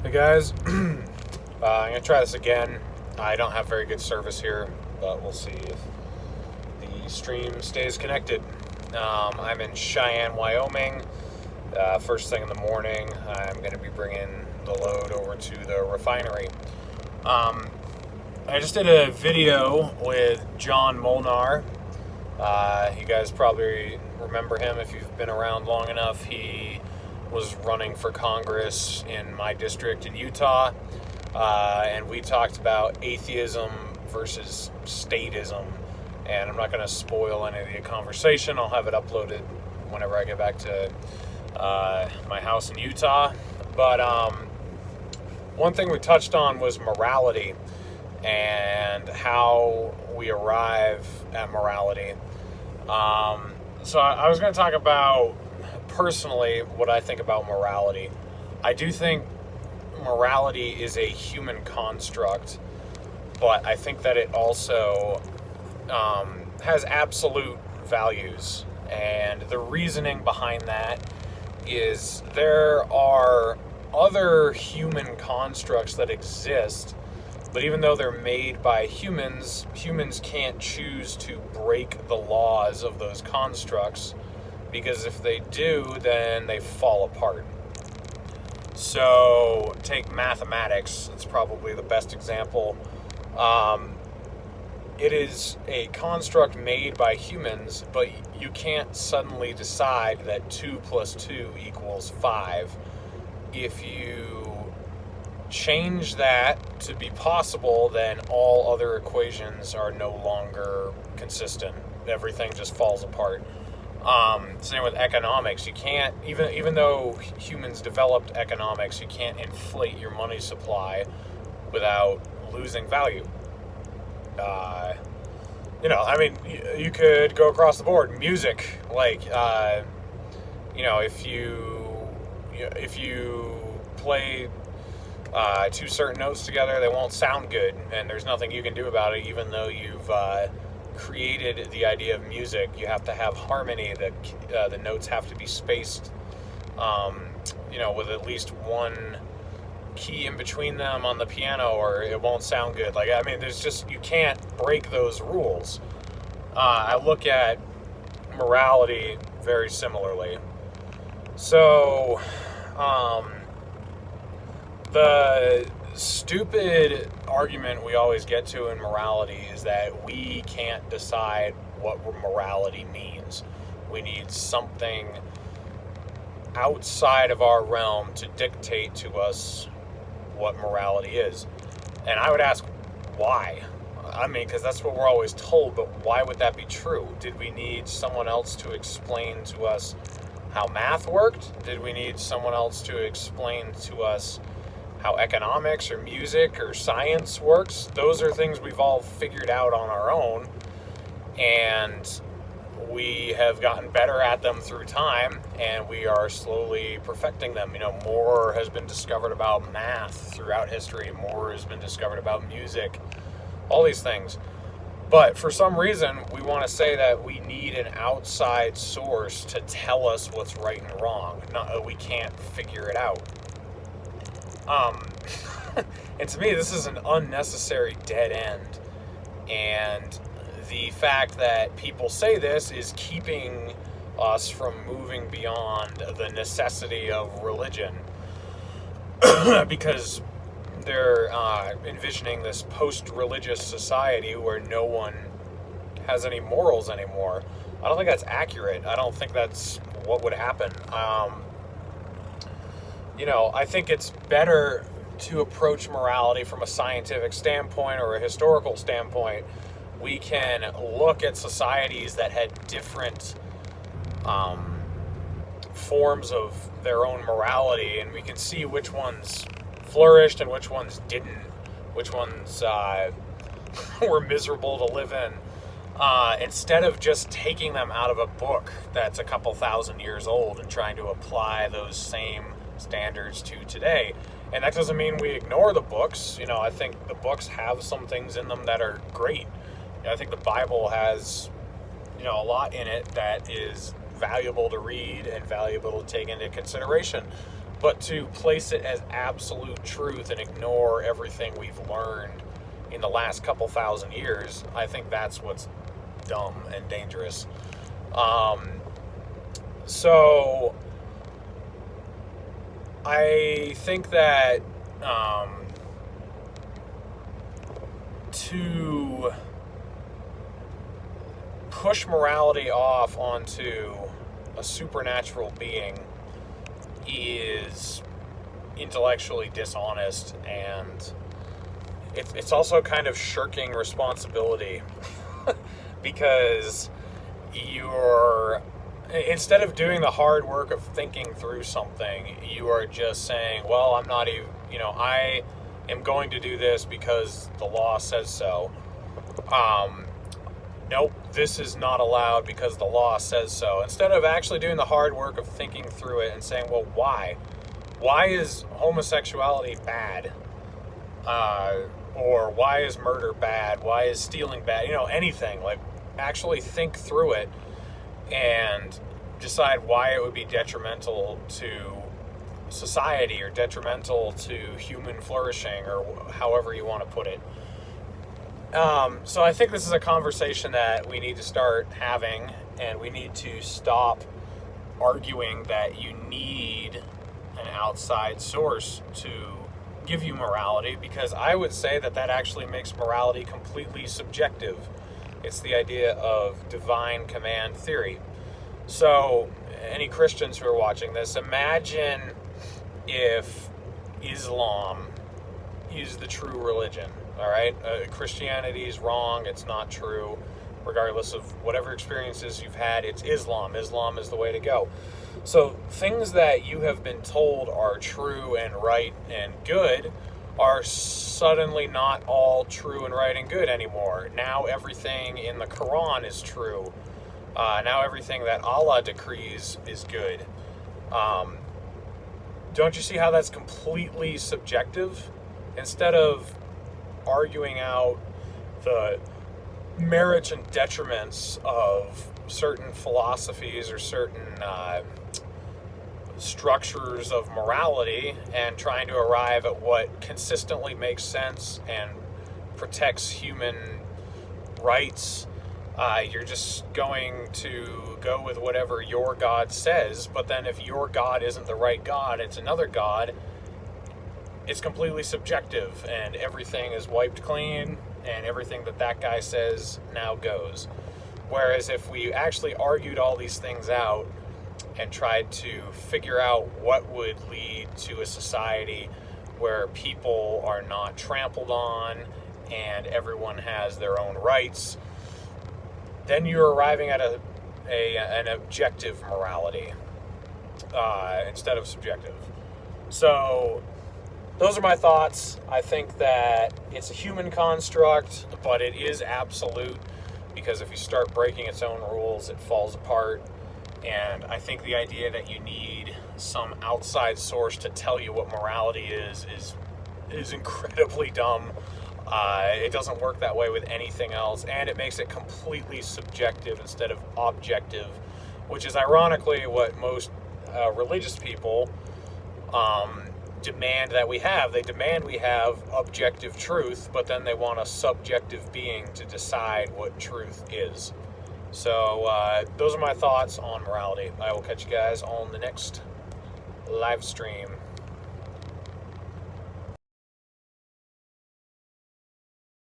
Hey guys, I'm gonna try this again. I don't have very good service here, but we'll see if the stream stays connected. I'm in Cheyenne, Wyoming. First thing in the morning, I'm gonna be bringing the load over to the refinery. Um, I just did a video with John Molnar. You guys probably remember him if you've been around long enough. He was running for Congress in my district in Utah, and we talked about atheism versus statism. And I'm not going to spoil any of the conversation. I'll have it uploaded whenever I get back to my house in Utah. But one thing we touched on was morality and how we arrive at morality. So I was going to talk about personally what I think about morality. I do think morality is a human construct, but I think that it also has absolute values. And the reasoning behind that is there are other human constructs that exist, but even though they're made by humans, humans can't choose to break the laws of those constructs, because if they do, then they fall apart. So take mathematics, it's probably the best example. It is a construct made by humans, but you can't suddenly decide that 2 plus 2 equals 5. If you change that to be possible, then all other equations are no longer consistent. Everything just falls apart. Same with economics. You can't, even though humans developed economics, you can't inflate your money supply without losing value. You could go across the board. Music, if you play two certain notes together, they won't sound good, and there's nothing you can do about it, even though you've created the idea of music. You have to have harmony. The notes have to be spaced, with at least one key in between them on the piano, or it won't sound good. You can't break those rules. I look at morality very similarly. So, the stupid argument we always get to in morality is that we can't decide what morality means. We need something outside of our realm to dictate to us what morality is. And I would ask, why? Because that's what we're always told, but why would that be true? Did we need someone else to explain to us how math worked? Did we need someone else to explain to us how economics or music or science works? Those are things we've all figured out on our own, and we have gotten better at them through time, and we are slowly perfecting them. More has been discovered about math throughout history. More has been discovered about music, all these things. But for some reason, we want to say that we need an outside source to tell us what's right and wrong. We can't figure it out. And to me, this is an unnecessary dead end. And the fact that people say this is keeping us from moving beyond the necessity of religion. Because they're envisioning this post-religious society where no one has any morals anymore. I don't think that's accurate. I don't think that's what would happen. I think it's better to approach morality from a scientific standpoint or a historical standpoint. We can look at societies that had different forms of their own morality, and we can see which ones flourished and which ones didn't, which ones were miserable to live in, instead of just taking them out of a book that's a couple thousand years old and trying to apply those same standards to today. And that doesn't mean we ignore the books. I think the books have some things in them that are great. I think the Bible has, a lot in it that is valuable to read and valuable to take into consideration. But to place it as absolute truth and ignore everything we've learned in the last couple thousand years, I think that's what's dumb and dangerous. So I think that to push morality off onto a supernatural being is intellectually dishonest, and it's also kind of shirking responsibility because you're, instead of doing the hard work of thinking through something, you are just saying, well, I'm not even, I am going to do this because the law says so. Nope, this is not allowed because the law says so. Instead of actually doing the hard work of thinking through it and saying, well, why? Why is homosexuality bad? Or why is murder bad? Why is stealing bad? Anything. Like, actually think through it and decide why it would be detrimental to society or detrimental to human flourishing, or however you want to put it. So I think this is a conversation that we need to start having, and we need to stop arguing that you need an outside source to give you morality, because I would say that actually makes morality completely subjective. It's the idea of divine command theory. So any Christians who are watching this, imagine if Islam is the true religion. All right, Christianity is wrong. It's not true. Regardless of whatever experiences you've had, it's Islam. Islam is the way to go. So things that you have been told are true and right and good are suddenly not all true and right and good anymore. Now everything in the Quran is true. Now everything that Allah decrees is good. Don't you see how that's completely subjective? Instead of arguing out the merits and detriments of certain philosophies or certain structures of morality and trying to arrive at what consistently makes sense and protects human rights, you're just going to go with whatever your God says. But then if your God isn't the right God, it's another God, it's completely subjective, and everything is wiped clean, and everything that guy says now goes. Whereas if we actually argued all these things out and tried to figure out what would lead to a society where people are not trampled on and everyone has their own rights, then you're arriving at an objective morality instead of subjective. So those are my thoughts. I think that it's a human construct, but it is absolute, because if you start breaking its own rules, it falls apart. And I think the idea that you need some outside source to tell you what morality is incredibly dumb. It doesn't work that way with anything else, and it makes it completely subjective instead of objective, which is ironically what most religious people demand that we have. They demand we have objective truth, but then they want a subjective being to decide what truth is. So those are my thoughts on morality. I will catch you guys on the next live stream.